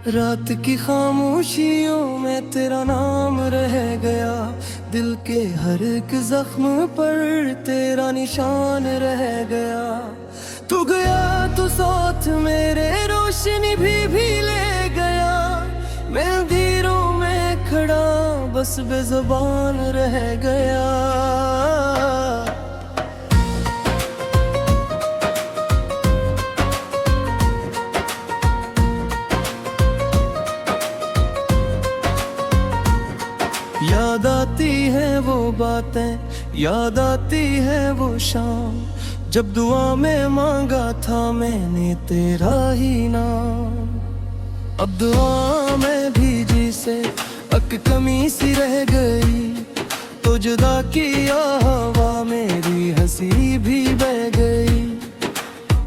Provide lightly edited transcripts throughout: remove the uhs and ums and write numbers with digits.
रात की खामोशियों में तेरा नाम रह गया, दिल के हर एक जख्म पर तेरा निशान रह गया। तू गया तो साथ मेरे रोशनी भी ले गया, मैं अंधेरों में खड़ा बस बेजुबान रह गया। याद आती है वो बातें, याद आती है वो शाम, जब दुआ में मांगा था मैंने तेरा ही नाम। अब दुआ में भी जी से अक कमी सी रह गई, तो जुदा किया हवा मेरी हंसी भी बह गई।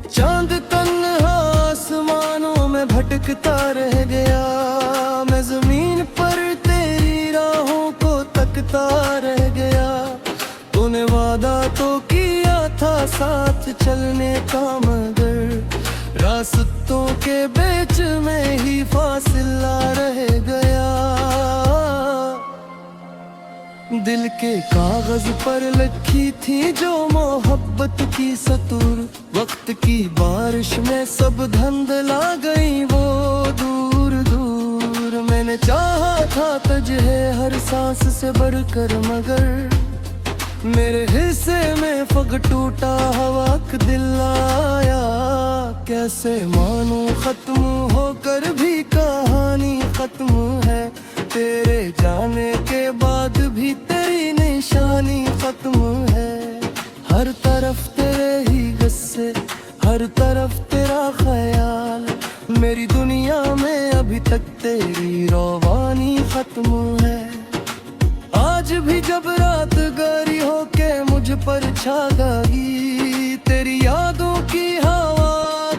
चांद तन्हा आसमानों में भटकता रह गया, मैं जमीन पर तेरी राहों को तकता रह गया। तूने वादा तो किया था साथ चलने का, मगर रास्तों के बीच में ही फासिला रह गया। दिल के कागज पर लिखी थी जो मोहब्बत की सतूर, वक्त की बारिश में सब धंधला गई वो दूर दूर। मैंने चाहा था तुझे हर सांस से बढ़कर, मगर मेरे हिस्से में फग टूटा हवा का दिल आया। कैसे मानूं खत्म होकर भी कहानी खत्म है, तेरे जाने के बाद भी तेरी निशानी खत्म है। हर तरफ तेरे ही गुस्से, हर तरफ तेरा ख्याल, मेरी दुनिया में अभी तक तेरी रवानी खत्म है। आज भी जब रात गहरी होके मुझ पर छा गई, तेरी यादों की हवा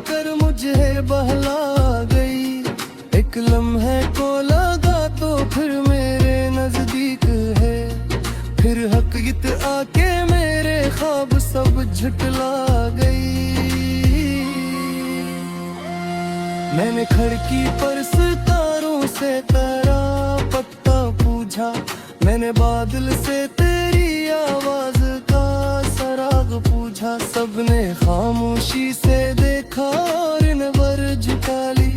कर मुझे बहला गई। एक लम्हे को लगा तो फिर मेरे नजदीक है, फिर हकीकत आके मेरे ख्वाब सब झुठला गई। मैंने खिड़की पर सितारों से तेरा पता पूछा, मैंने बादल से तेरी आवाज का सराग पूछा। सबने खामोशी से देखा और इन पर झुका ली,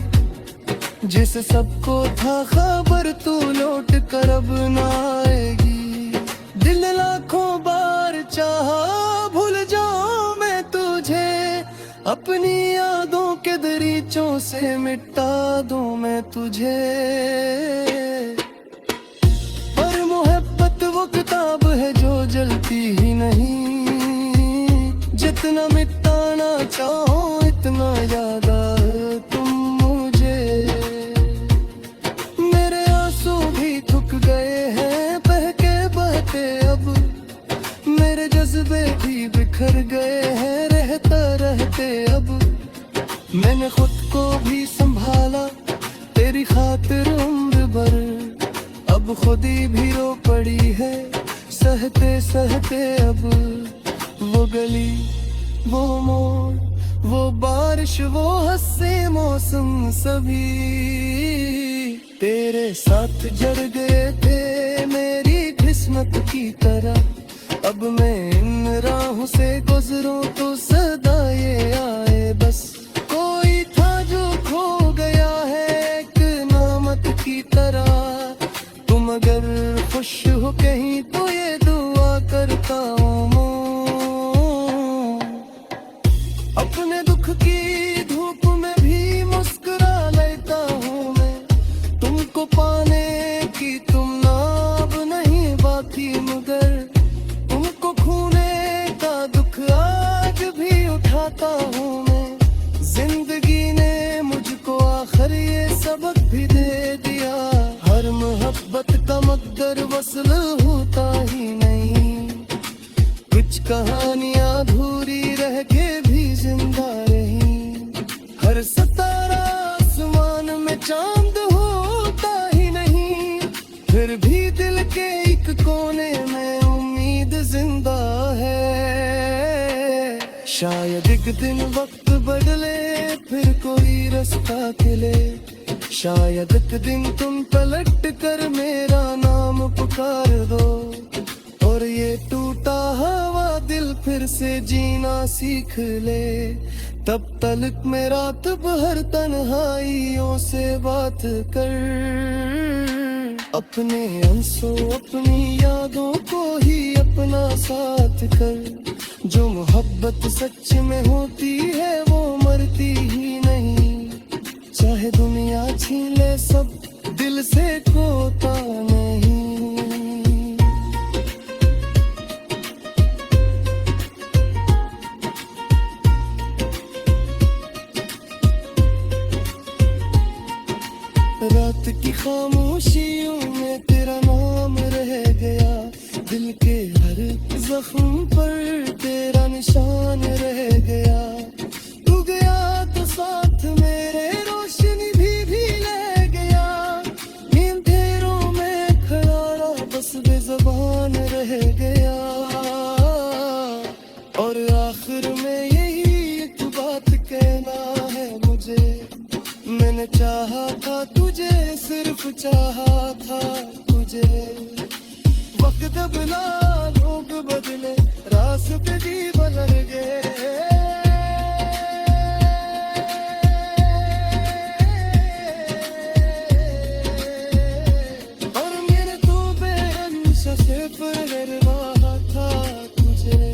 जिसे सबको था खबर तू लौट कर अब न आएगी। दिल लाखों बार चाहा भूल जाऊं मैं तुझे, अपनी यादों के दरीचों से मिटा दूं मैं तुझे। पर मोहब्बत वो किताब है जो जलती ही नहीं, जितना मिटाना चाहो इतना याद आए तुम मुझे। मेरे आंसू भी थक गए हैं बहके बहते अब, मेरे जज्बे भी बिखर गए हैं रहते रहते अब। मैंने खुद को भी संभाला तेरी खातिर उम्र भर, अब खुदी भी रो पड़ी है सहते सहते अब। वो गली, वो मोड़, वो बारिश, वो हंसे मौसम सभी तेरे साथ जड़ गए थे मेरी किस्मत की तरह। अब मैं इन राहों से गुजरूं तो सदा ये आए बस, कोई था जो खो गया है एक नामत की तरह। तुम अगर खुश हो कहीं तो ये दुआ करता हूँ, अपने दुख की धूप में भी मुस्कुरा लेता हूँ मैं। तुमको पाने की तुम नाब नहीं बाकी, मगर तुमको खोने का दुख आज भी उठाता हूँ मैं। जिंदगी ने मुझको आखिर ये सबक भी दे दिया, हर मोहब्बत का मकदर वसल होता ही नहीं। कुछ कहानियां अधूरी रह के भी जिंदा रही, हर सितारा आसमान में चांद होता ही नहीं। फिर भी दिल के एक कोने में उम्मीद जिंदा है। शायद एक दिन वक्त बदले फिर कोई रास्ता खिले, शायद एक दिन तुम पलट कर मेरा नाम पुकार दो, और ये टूटा हुआ दिल फिर से जीना सीख ले। तब तलक मैं रात भर तन्हाइयों से बात कर, अपने अंसों अपनी यादों को ही अपना साथ कर। जो मोहब्बत सच में होती है वो मरती ही नहीं, चाहे दुनिया छीन ले सब दिल से खोता नहीं। रात की खामोशियों में तेरा नाम रह गया, दिल के हर जख्म पर तेरा निशान रह गया। तू गया तो साथ मेरे रोशनी भी ले गया, अंधेरों में खड़ा बस बेज़बान रह गया। और आखिर में यही एक बात कहना है मुझे, मैंने चाहा था तुझे, सिर्फ चाहा था तुझे। वक्त बदला लोग बदले, रास्ते भी बदल गए। और मैंने तो बेअंश सिर्फ गरवा था तुझे।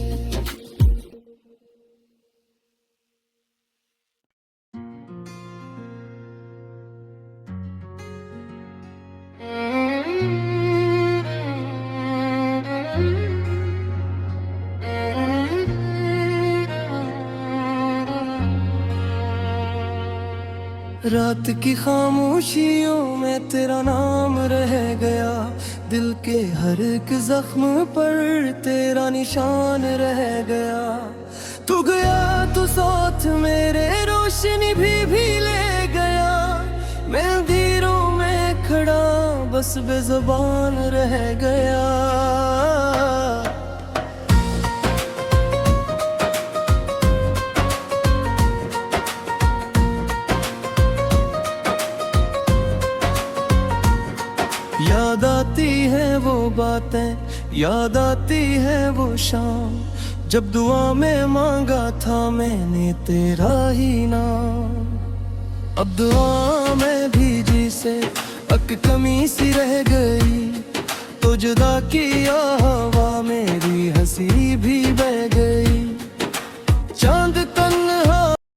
रात की खामोशियों में तेरा नाम रह गया, दिल के हर एक जख्म पर तेरा निशान रह गया। तू गया तो साथ मेरे रोशनी भी ले गया, मैं अंधेरों में खड़ा बस बेज़बान रह गया। याद आती है वो बातें, याद आती है वो शाम, जब दुआ में मांगा था मैंने तेरा ही नाम। अब दुआ में भी जी से अक कमी सी रह गई, तो जुदा किया हवा मेरी हंसी भी